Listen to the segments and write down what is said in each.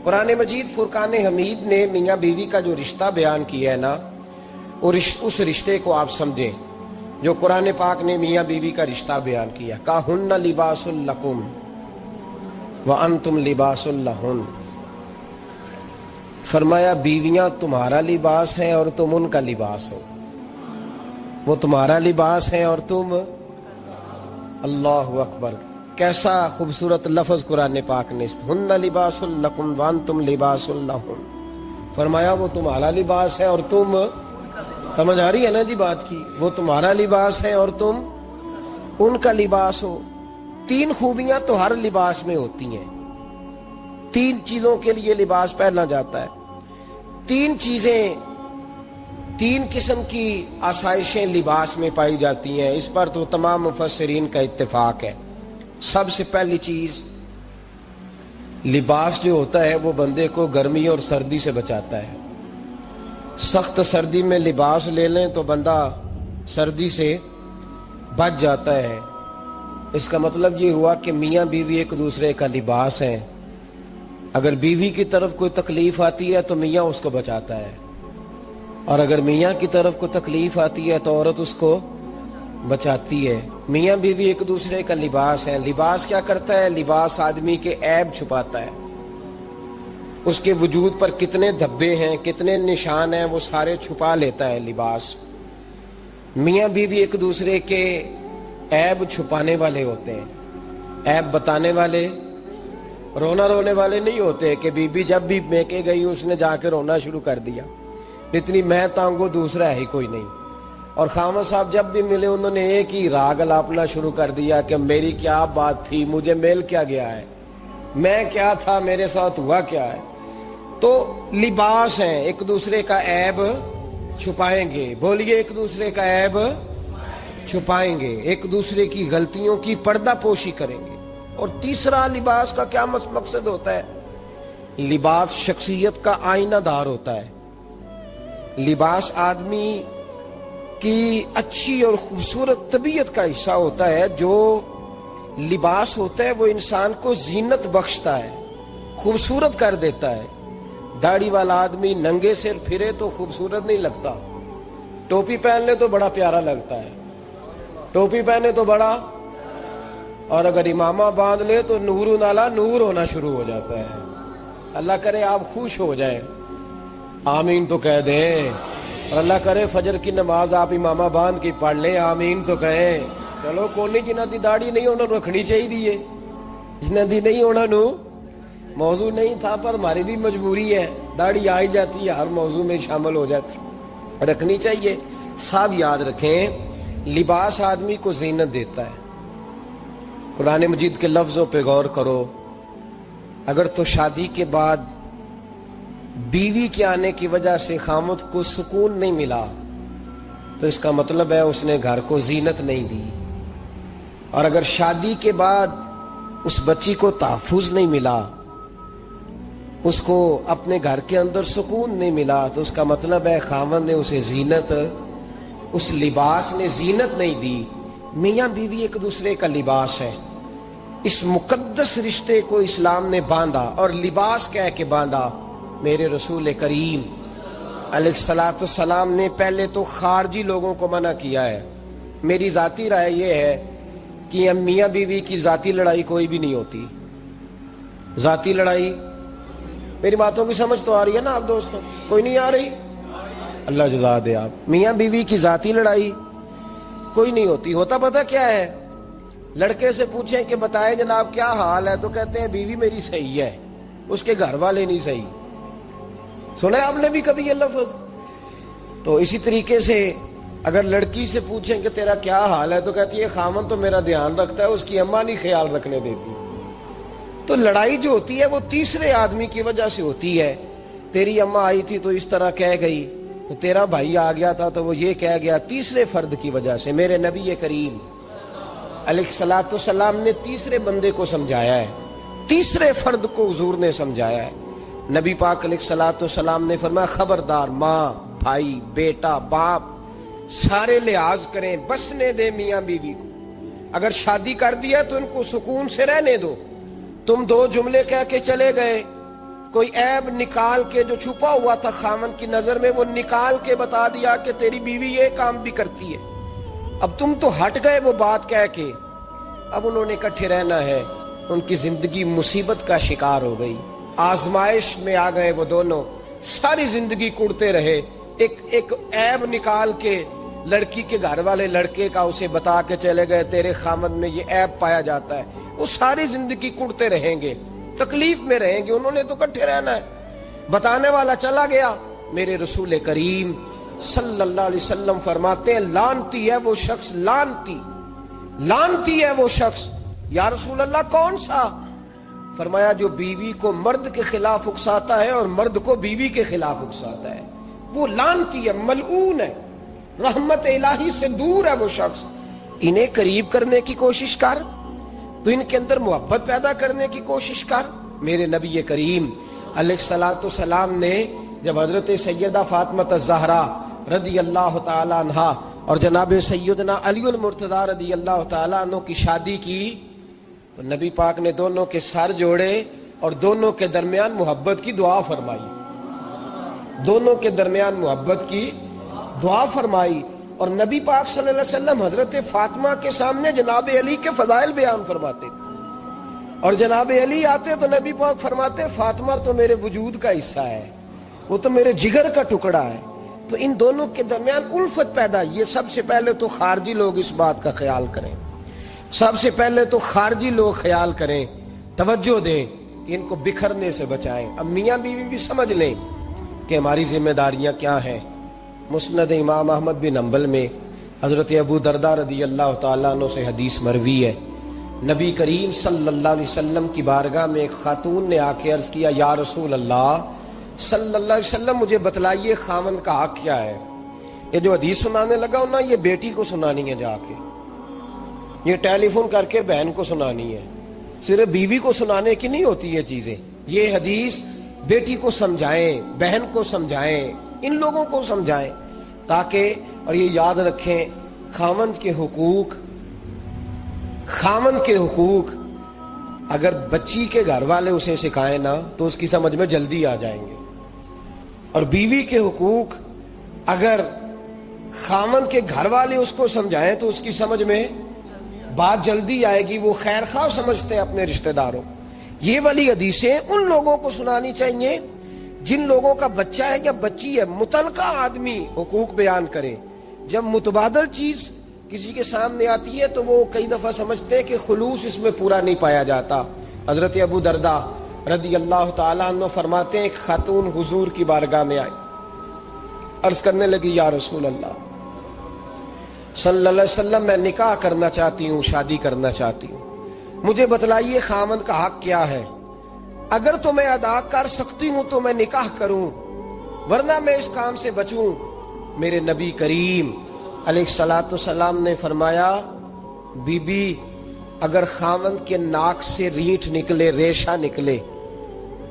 قرآن مجید فرقان حمید نے میاں بیوی کا جو رشتہ بیان کیا ہے نا، اس رشتے کو آپ سمجھیں جو قرآن پاک نے میاں بیوی کا رشتہ بیان کیا. کہن لباس لکم وانتم لباس لہن. فرمایا بیویاں تمہارا لباس ہیں اور تم ان کا لباس ہو. وہ تمہارا لباس ہیں اور تم. اللہ اکبر، کیسا خوبصورت لفظ قرآن پاک نے. ہن لباس لکم وانتم لباس لہن. فرمایا وہ تمہارا لباس ہے اور تم. سمجھ آ رہی ہے نا جی بات کی؟ وہ تمہارا لباس ہے اور تم ان کا لباس ہو. تین خوبیاں تو ہر لباس میں ہوتی ہیں. تین چیزوں کے لیے لباس پہنا جاتا ہے. تین چیزیں، تین قسم کی آسائشیں لباس میں پائی جاتی ہیں. اس پر تو تمام مفسرین کا اتفاق ہے. سب سے پہلی چیز، لباس جو ہوتا ہے وہ بندے کو گرمی اور سردی سے بچاتا ہے. سخت سردی میں لباس لے لیں تو بندہ سردی سے بچ جاتا ہے. اس کا مطلب یہ ہوا کہ میاں بیوی ایک دوسرے کا لباس ہیں. اگر بیوی کی طرف کوئی تکلیف آتی ہے تو میاں اس کو بچاتا ہے، اور اگر میاں کی طرف کوئی تکلیف آتی ہے تو عورت اس کو بچاتی ہے. میاں بیوی ایک دوسرے کا لباس ہے. لباس کیا کرتا ہے؟ لباس آدمی کے عیب چھپاتا ہے. اس کے وجود پر کتنے دھبے ہیں، کتنے نشان ہیں، وہ سارے چھپا لیتا ہے لباس. میاں بیوی ایک دوسرے کے عیب چھپانے والے ہوتے ہیں. عیب بتانے والے، رونا رونے والے نہیں ہوتے کہ بی بی جب بھی میکے گئی اس نے جا کے رونا شروع کر دیا. اتنی میں تانگو دوسرا ہے ہی کوئی نہیں. اور خامد صاحب جب بھی ملے انہوں نے ایک ہی راگ الاپنا شروع کر دیا کہ میری کیا بات تھی، مجھے مل کیا گیا ہے، میں کیا تھا، میرے ساتھ ہوا کیا ہے. تو لباس ہیں، ایک دوسرے کا عیب چھپائیں گے. بولیے، ایک دوسرے کا عیب چھپائیں گے، ایک دوسرے کی غلطیوں کی پردہ پوشی کریں گے. اور تیسرا، لباس کا کیا مقصد ہوتا ہے؟ لباس شخصیت کا آئینہ دار ہوتا ہے. لباس آدمی کی اچھی اور خوبصورت طبیعت کا حصہ ہوتا ہے. جو لباس ہوتا ہے وہ انسان کو زینت بخشتا ہے، خوبصورت کر دیتا ہے. داڑھی والا آدمی ننگے سر پھرے تو خوبصورت نہیں لگتا. ٹوپی پہن لے تو بڑا پیارا لگتا ہے. ٹوپی پہنے تو بڑا، اور اگر امامہ باندھ لے تو نور نالا نور ہونا شروع ہو جاتا ہے. اللہ کرے آپ خوش ہو جائیں، آمین تو کہہ دیں. اور اللہ کرے فجر کی نماز آپ امامہ باندھ کی پڑھ لیں، آمین تو کہیں. چلو کوئی جنہ دی داڑھی نہیں انہوں نے رکھنی چاہیے، جنہ دی نہیں انہوں نے موضوع نہیں تھا، پر ہماری بھی مجبوری ہے. داڑھی آ ہی جاتی ہے، ہر موضوع میں شامل ہو جاتی، رکھنی چاہیے. سب یاد رکھیں، لباس آدمی کو زینت دیتا ہے. قرآن مجید کے لفظوں پہ غور کرو. اگر تو شادی کے بعد بیوی کے آنے کی وجہ سے خامد کو سکون نہیں ملا تو اس کا مطلب ہے اس نے گھر کو زینت نہیں دی. اور اگر شادی کے بعد اس بچی کو تحفظ نہیں ملا، اس کو اپنے گھر کے اندر سکون نہیں ملا، تو اس کا مطلب ہے خامد نے اسے زینت، اس لباس نے زینت نہیں دی. میاں بیوی ایک دوسرے کا لباس ہے. اس مقدس رشتے کو اسلام نے باندھا، اور لباس کہہ کے باندھا. میرے رسول کریم علیہ الصلوۃ والسلام نے پہلے تو خارجی لوگوں کو منع کیا ہے. میری ذاتی رائے یہ ہے کہ میاں بیوی کی ذاتی لڑائی کوئی بھی نہیں ہوتی. ذاتی لڑائی، میری باتوں کی سمجھ تو آ رہی ہے نا آپ دوستوں؟ کوئی نہیں آ رہی؟ اللہ جزا دے. آپ میاں بیوی کی ذاتی لڑائی کوئی نہیں ہوتی. ہوتا پتہ کیا ہے؟ لڑکے سے پوچھیں کہ بتائے جناب کیا حال ہے، تو کہتے ہیں بیوی میری صحیح ہے، اس کے گھر والے نہیں صحیح. سنا آپ نے بھی کبھی یہ لفظ؟ تو اسی طریقے سے اگر لڑکی سے پوچھیں کہ تیرا کیا حال ہے، تو کہتی ہے خامن تو میرا دھیان رکھتا ہے، اس کی اماں نہیں خیال رکھنے دیتی. تو لڑائی جو ہوتی ہے وہ تیسرے آدمی کی وجہ سے ہوتی ہے. تیری اماں آئی تھی تو اس طرح کہہ گئی، تو تیرا بھائی آ گیا تھا تو وہ یہ کہہ گیا، تیسرے فرد کی وجہ سے. میرے نبی کریم علیہ الصلوۃ والسلام نے تیسرے بندے کو سمجھایا ہے، تیسرے فرد کو حضور نے سمجھایا ہے. نبی پاک علیہ الصلوۃ والسلام نے فرمایا خبردار، ماں، بھائی، بیٹا، باپ سارے لحاظ کریں، بسنے دے میاں بیوی کو. اگر شادی کر دیا تو ان کو سکون سے رہنے دو. تم دو جملے کہہ کے چلے گئے کوئی عیب نکال کے جو چھپا ہوا تھا خامن کی نظر میں وہ نکال کے بتا دیا کہ تیری بیوی یہ کام بھی کرتی ہے. اب تم تو ہٹ گئے وہ بات کہہ کے. اب انہوں نے اکٹھے رہنا ہے. ان کی زندگی مصیبت کا شکار ہو گئی, آزمائش میں آ گئے وہ دونوں. ساری زندگی کڑتے رہے. ایک عیب نکال کے لڑکی کے گھر والے لڑکے کا اسے بتا کے چلے گئے تیرے خامد میں یہ عیب پایا جاتا ہے. وہ ساری زندگی کڑتے رہیں گے, تکلیف میں رہیں گے. انہوں نے تو اکٹھے رہنا ہے. بتانے والا چلا گیا. میرے رسول کریم صلی اللہ علیہ وسلم فرماتے ہیں لعنتی ہے وہ شخص, لعنتی ہے وہ شخص. یا رسول اللہ کون سا؟ فرمایا جو بیوی کو مرد کے خلاف اکساتا ہے اور مرد کو بیوی کے خلاف اکساتا ہے, وہ لعنتی ہے, ملعون ہے, رحمت الہی سے دور ہے وہ شخص. انہیں قریب کرنے کی کوشش کر, تو ان کے اندر محبت پیدا کرنے کی کوشش کر. میرے نبی کریم علیہ الصلوۃ والسلام نے جب حضرت سیدہ فاطمہ الزہرا رضی اللہ تعالی عنہا اور جناب سیدنا علی المرتضیٰ رضی اللہ تعالی عنہ کی شادی کی تو نبی پاک نے دونوں کے سر جوڑے اور دونوں کے درمیان محبت کی دعا فرمائی. دونوں کے درمیان محبت کی دعا فرمائی. اور نبی پاک صلی اللہ علیہ وسلم حضرت فاطمہ کے سامنے جناب علی کے فضائل بیان فرماتے تھے. اور جناب علی آتے تو نبی پاک فرماتے فاطمہ تو میرے وجود کا حصہ ہے, وہ تو میرے جگر کا ٹکڑا ہے. تو ان دونوں کے درمیان الفت پیدا. یہ سب سے پہلے تو خارجی لوگ اس بات کا خیال کریں, سب سے پہلے تو خارجی لوگ خیال کریں, توجہ دیں کہ ان کو بکھرنے سے بچائیں. اب میاں بیوی بھی سمجھ لیں کہ ہماری ذمہ داریاں کیا ہیں. مسند امام احمد بن حنبل میں حضرت ابو درداء رضی اللہ تعالیٰ عنہ سے حدیث مروی ہے. نبی کریم صلی اللہ علیہ وسلم کی بارگاہ میں ایک خاتون نے آ کے عرض کیا یا رسول اللہ صلی اللہ علیہ وسلم مجھے بتلائیے خامند کا حق کیا ہے. یہ جو حدیث سنانے لگا ہوں نا یہ بیٹی کو سنانی ہے, جا کے یہ ٹیلی فون کر کے بہن کو سنانی ہے. صرف بیوی کو سنانے کی نہیں ہوتی یہ چیزیں. یہ حدیث بیٹی کو سمجھائیں, بہن کو سمجھائیں, ان لوگوں کو سمجھائیں تاکہ, اور یہ یاد رکھیں خامند کے حقوق اگر بچی کے گھر والے اسے سکھائیں نا تو اس کی سمجھ میں جلدی آ جائیں گے, اور بیوی کے حقوق اگر خامند کے گھر والے اس کو سمجھائیں تو اس کی سمجھ میں بات جلدی آئے گی. وہ خیر خواہ سمجھتے ہیں اپنے رشتہ داروں. یہ والی حدیثیں ان لوگوں کو سنانی چاہیے جن لوگوں کا بچہ ہے یا بچی ہے. متعلقہ آدمی حقوق بیان کرے. جب متبادل چیز کسی کے سامنے آتی ہے تو وہ کئی دفعہ سمجھتے ہیں کہ خلوص اس میں پورا نہیں پایا جاتا. حضرت ابو درداء رضی اللہ تعالیٰ عنہ فرماتے ہیں ایک خاتون حضور کی بارگاہ میں آئی, عرض کرنے لگی یا رسول اللہ صلی اللہ علیہ وسلم میں نکاح کرنا چاہتی ہوں, شادی کرنا چاہتی ہوں, مجھے بتلائیے خامند کا حق کیا ہے. اگر تو میں ادا کر سکتی ہوں تو میں نکاح کروں, ورنہ میں اس کام سے بچوں. میرے نبی کریم علیہ الصلوۃ والسلام نے فرمایا بی بی اگر خامند کے ناک سے ریٹھ نکلے, ریشہ نکلے,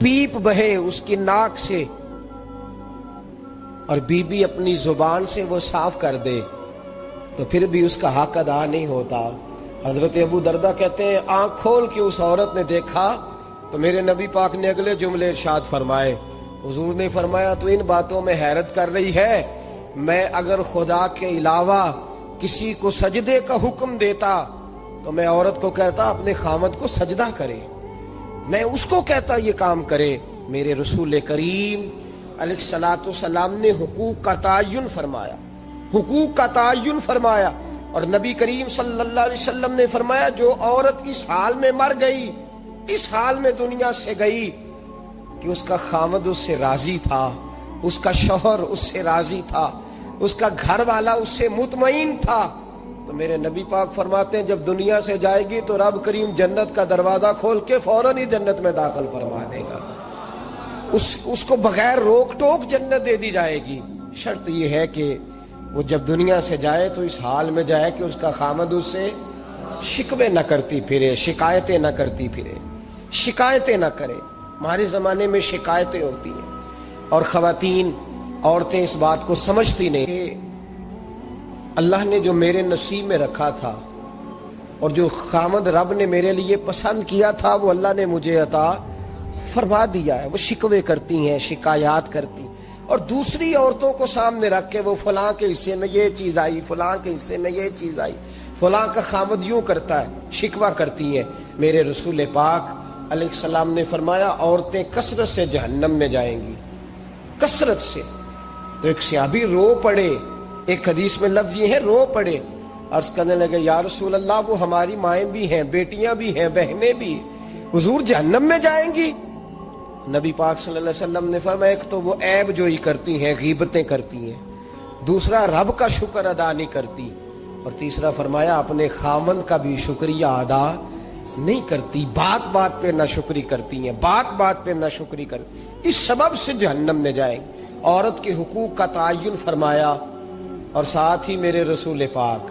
پیپ بہے اس کی ناک سے, اور بی بی اپنی زبان سے وہ صاف کر دے تو پھر بھی اس کا حق ادا نہیں ہوتا. حضرت ابو درداء کہتے ہیں آنکھ کھول کے اس عورت نے دیکھا تو میرے نبی پاک نے اگلے جملے ارشاد فرمائے. حضور نے فرمایا تو ان باتوں میں حیرت کر رہی ہے, میں اگر خدا کے علاوہ کسی کو سجدے کا حکم دیتا تو میں عورت کو کہتا اپنے خامد کو سجدہ کرے, میں اس کو کہتا یہ کام کرے. میرے رسول کریم علیہ الصلوۃ والسلام نے حقوق کا تعین فرمایا, حقوق کا تعین فرمایا. اور نبی کریم صلی اللہ علیہ وسلم نے فرمایا جو عورت اس حال میں مر گئی, اس حال میں دنیا سے گئی کہ اس کا خامد اس سے راضی تھا, اس کا شوہر اس سے راضی تھا, اس کا گھر والا اس سے مطمئن تھا, تو میرے نبی پاک فرماتے ہیں جب دنیا سے جائے گی تو رب کریم جنت کا دروازہ کھول کے فوراً ہی جنت میں داخل فرما دے گا. اس کو بغیر روک ٹوک جنت دے دی جائے گی. شرط یہ ہے کہ وہ جب دنیا سے جائے تو اس حال میں جائے کہ اس کا خامد اس سے شکوے نہ کرتی پھرے, شکایتیں نہ کرتی پھرے, شکایتیں نہ کرے. ہمارے زمانے میں شکایتیں ہوتی ہیں اور خواتین عورتیں اس بات کو سمجھتی نہیں کہ اللہ نے جو میرے نصیب میں رکھا تھا اور جو خامد رب نے میرے لیے پسند کیا تھا وہ اللہ نے مجھے عطا فرما دیا ہے. وہ شکوے کرتی ہیں, شکایات کرتی ہیں, اور دوسری عورتوں کو سامنے رکھ کے وہ فلاں کے حصے میں یہ چیز آئی, فلاں کے حصے میں یہ چیز آئی, فلاں کا خامد یوں کرتا ہے, شکوہ کرتی ہیں. میرے رسول پاک علیہ السلام نے فرمایا عورتیں کثرت سے جہنم میں جائیں گی, کثرت سے. تو ایک صحابی رو پڑے, ایک حدیث میں لفظ یہ ہے رو پڑے, عرض کرنے لگے یا رسول اللہ وہ ہماری مائیں بھی ہیں, بیٹیاں بھی ہیں, بہنیں بھی, حضور جہنم میں جائیں گی؟ نبی پاک صلی اللہ علیہ وسلم نے فرمایا ایک تو وہ عیب جوئی کرتی ہیں, غیبتیں کرتی ہیں, دوسرا رب کا شکر ادا نہیں کرتی, اور تیسرا فرمایا اپنے خامن کا بھی شکریہ ادا نہیں کرتی, بات بات پہ ناشکری کرتی ہیں, بات بات پہ ناشکری کرتی, اس سبب سے جہنم میں جائیں گے. عورت کے حقوق کا تعین فرمایا, اور ساتھ ہی میرے رسول پاک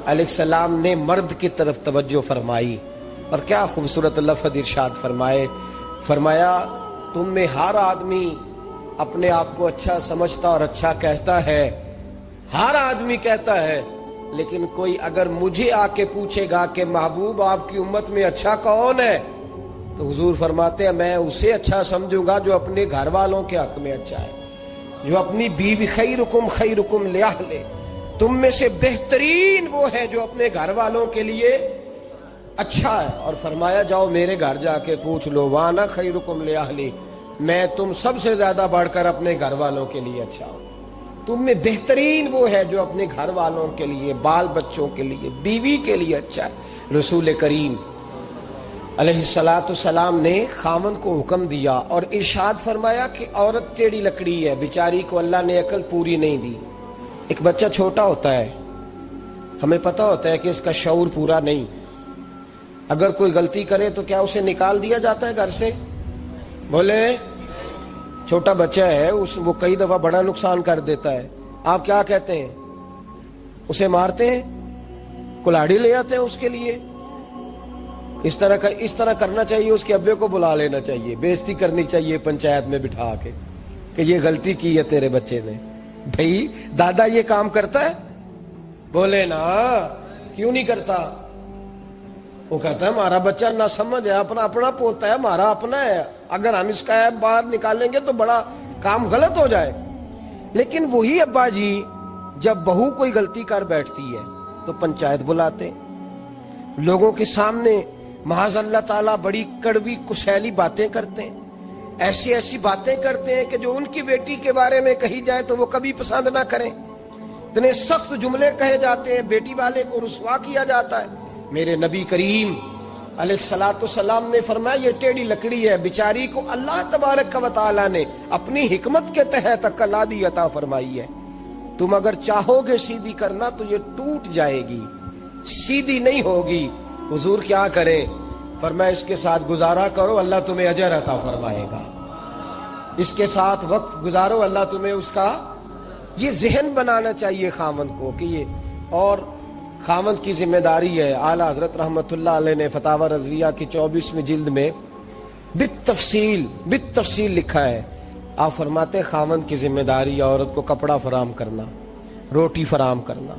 علیہ السلام نے مرد کی طرف توجہ فرمائی, اور کیا خوبصورت لفظ ارشاد فرمائے, فرمایا تم میں ہر آدمی اپنے آپ کو اچھا سمجھتا اور اچھا کہتا ہے, ہر آدمی کہتا ہے, لیکن کوئی اگر مجھے آ کے پوچھے گا کہ محبوب آپ کی امت میں اچھا کون ہے, تو حضور فرماتے ہیں میں اسے اچھا سمجھوں گا جو اپنے گھر والوں کے حق میں اچھا ہے, جو اپنی بیوی, خیرکم لأہلہ, تم میں سے بہترین وہ ہے جو اپنے گھر والوں کے لیے اچھا ہے. اور فرمایا جاؤ میرے گھر جا کے پوچھ لو, وانا خیرکم لأہلی, میں تم سب سے زیادہ بڑھ کر اپنے گھر والوں کے لیے اچھا ہوں. تم میں بہترین وہ ہے جو اپنے گھر والوں کے لیے, بال بچوں کے لیے, بیوی کے لیے اچھا ہے. رسول کریم علیہ السلام نے خامن کو حکم دیا اور ارشاد فرمایا کہ عورت ٹیڑھی لکڑی ہے, بیچاری کو اللہ نے عقل پوری نہیں دی. ایک بچہ چھوٹا ہوتا ہے, ہمیں پتہ ہوتا ہے کہ اس کا شعور پورا نہیں, اگر کوئی غلطی کرے تو کیا اسے نکال دیا جاتا ہے گھر سے؟ بولے, چھوٹا بچہ ہے, وہ کئی دفعہ بڑا نقصان کر دیتا ہے, آپ کیا کہتے ہیں؟ اسے مارتے ہیں, کلاڑی لے آتے ہیں اس کے لیے. اس طرح کرنا چاہیے, اس کے ابے کو بلا لینا چاہیے, بےزتی کرنی چاہیے پنچایت میں بٹھا کے کہ یہ غلطی کی ہے تیرے بچے نے. بھئی دادا یہ کام کرتا ہے؟ بولے نا, کیوں نہیں کرتا؟ وہ کہتا ہے ہمارا بچہ نہ سمجھ ہے, اپنا پوتا ہے, ہمارا اپنا ہے, اگر ہم اس کا عیب باہر نکالیں گے تو بڑا کام غلط ہو جائے. لیکن وہی ابا جی جب بہو کوئی غلطی کر بیٹھتی ہے تو پنچایت بلاتے ہیں, لوگوں کے سامنے معاذ اللہ تعالیٰ بڑی کڑوی کسیلی باتیں کرتے ہیں, ایسی باتیں کرتے ہیں کہ جو ان کی بیٹی کے بارے میں کہی جائے تو وہ کبھی پسند نہ کریں. اتنے سخت جملے کہے جاتے ہیں, بیٹی والے کو رسوا کیا جاتا ہے. میرے نبی کریم علیہ السلام نے فرمایا یہ ٹیڑھی لکڑی ہے, بیچاری کو اللہ تبارک و تعالیٰ نے اپنی حکمت کے تحت عقل عطا فرمائی ہے. تم اگر چاہو گے سیدھی کرنا تو یہ ٹوٹ جائے گی, سیدھی نہیں ہوگی. حضور کیا کریں؟ فرمایا اس کے ساتھ گزارا کرو, اللہ تمہیں اجر عطا فرمائے گا. اس کے ساتھ وقت گزارو, اللہ تمہیں اس کا, یہ ذہن بنانا چاہیے خاوند کو کہ یہ, اور خاوند کی ذمہ داری ہے. اعلیٰ حضرت رحمت اللہ علیہ نے فتاوی رضویہ کی 24ویں جلد میں بالتفصیل لکھا ہے. آپ فرماتے ہیں خاوند کی ذمہ داری عورت کو کپڑا فراہم کرنا, روٹی فراہم کرنا,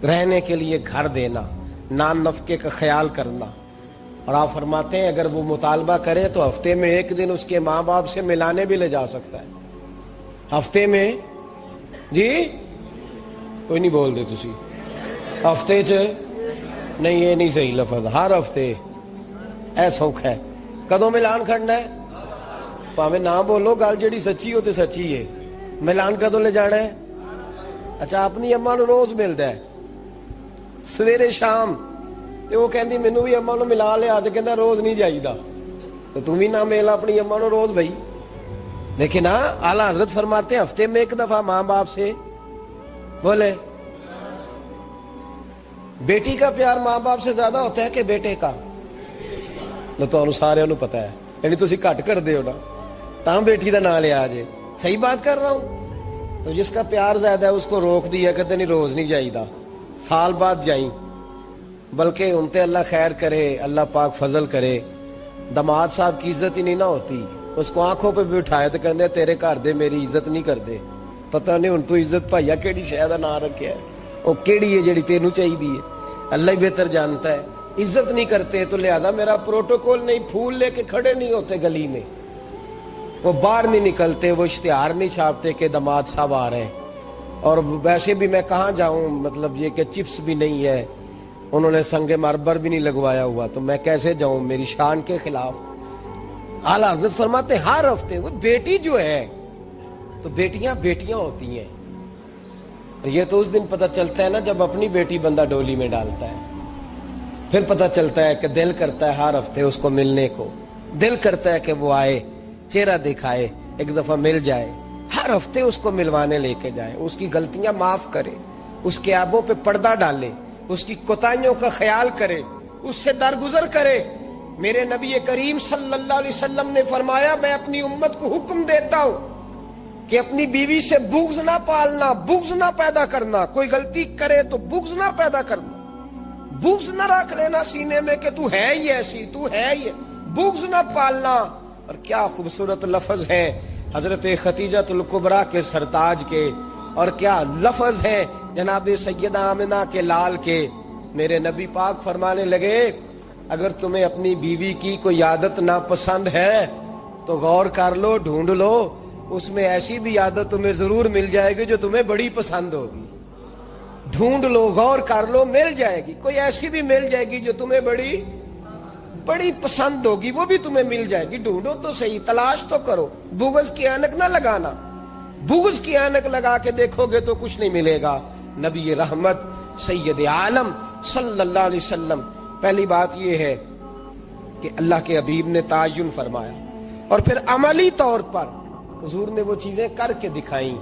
رہنے کے لیے گھر دینا, نان نفقے کا خیال کرنا. اور آپ فرماتے ہیں اگر وہ مطالبہ کرے تو ہفتے میں ایک دن اس کے ماں باپ سے ملانے بھی لے جا سکتا ہے. ہفتے میں, جی کوئی نہیں بول دے تسی, ہفتے چ نہیں, یہ نہیں صحیح لفظ, ہر ہفتے اے سوکھ ہے. کدوں ملان کھڑنا ہے؟ پاویں نہ بولو, گل جڑی سچی ہو تے سچی ہے. ملان کدوں لے جانا ہے؟ اچھا اپنی اماں نو روز ملدا ہے سویرے شام, تے وہ کہندی مینوں بھی اماں نو ملا لیا, تے کہندا روز نہیں جائیدا, تو تم بھی نہ مل اپنی اماں نو روز بھائی. لیکن ہاں اعلیٰ حضرت فرماتے ہیں ہفتے میں ایک دفعہ ماں باپ سے بولے. بیٹی کا پیار ماں باپ سے زیادہ ہوتا ہے کہ بیٹے کا؟ تو سارے انہوں پتا ہے, یعنی تسی گھٹ کر دے ہو نا, تاں بیٹی دا نام لیا جے. صحیح بات کر رہا ہوں؟ تو جس کا پیار زیادہ ہے اس کو روک دیا, کہتے نہیں روز نہیں جائی دا, سال بعد جائیں. بلکہ ان تے اللہ خیر کرے, اللہ پاک فضل کرے. دماد صاحب کی عزت ہی نہیں نہ ہوتی, اس کو آنکھوں پہ بھی اٹھائے تو کہتے تیرے گھر دے میری عزت نہیں کر دے. پتہ نہیں ہن تو عزت بھائیا کیڑی شے دا نام رکھیا ہے, وہ کیڑی ہے جڑی تینوں چاہیے, اللہ ہی بہتر جانتا ہے. عزت نہیں کرتے تو لہذا میرا پروٹوکول نہیں, پھول لے کے کھڑے نہیں ہوتے گلی میں, وہ باہر نہیں نکلتے, وہ اشتہار نہیں چھاپتے کہ داماد صاحب آ رہے ہیں. اور ویسے بھی میں کہاں جاؤں, مطلب یہ کہ چپس بھی نہیں ہے, انہوں نے سنگ مرمر بھی نہیں لگوایا ہوا, تو میں کیسے جاؤں, میری شان کے خلاف. اعلیٰ حضرت فرماتے ہر ہفتے وہ بیٹی جو ہے, تو بیٹیاں بیٹیاں ہوتی ہیں. یہ تو اس دن پتہ چلتا ہے نا جب اپنی بیٹی بندہ ڈولی میں ڈالتا ہے, پھر پتہ چلتا ہے کہ دل کرتا ہے ہر ہفتے اس کو ملنے کو, دل کرتا ہے کہ وہ آئے, چہرہ دکھائے, ایک دفعہ مل جائے, ہر ہفتے اس کو ملوانے لے کے جائے, اس کی غلطیاں معاف کرے, اس کے عیبوں پہ پردہ ڈالے, اس کی کوتاہیوں کا خیال کرے, اس سے درگزر کرے. میرے نبی کریم صلی اللہ علیہ وسلم نے فرمایا میں اپنی امت کو حکم دیتا ہوں کہ اپنی بیوی سے بغض نہ پالنا, بغض نہ پیدا کرنا. کوئی غلطی کرے تو بغض نہ پیدا کرنا, بغض نہ رکھ لینا سینے میں کہ تو ہے ہی ایسی, تو ہے ہی, بغض نہ پالنا. اور کیا خوبصورت لفظ ہیں حضرت خدیجہ الکبریٰ کے سرتاج کے, اور کیا لفظ ہیں جناب سیدہ آمنہ کے لال کے. میرے نبی پاک فرمانے لگے اگر تمہیں اپنی بیوی کی کوئی عادت ناپسند ہے تو غور کر لو, ڈھونڈ لو, اس میں ایسی بھی عادت تمہیں ضرور مل جائے گی جو تمہیں بڑی پسند ہوگی. ڈھونڈ لو, غور کر لو, مل جائے گی, کوئی ایسی بھی مل جائے گی جو تمہیں بڑی پسند ہوگی, وہ بھی تمہیں مل جائے گی. ڈھونڈو تو صحیح, تلاش تو کرو, بغض کی اینک نہ لگانا. بغض کی اینک لگا کے دیکھو گے تو کچھ نہیں ملے گا. نبی رحمت سید عالم صلی اللہ علیہ وسلم, پہلی بات یہ ہے کہ اللہ کے حبیب نے تعین فرمایا, اور پھر عملی طور پر حضور نے وہ چیزیں کر کے دکھائیں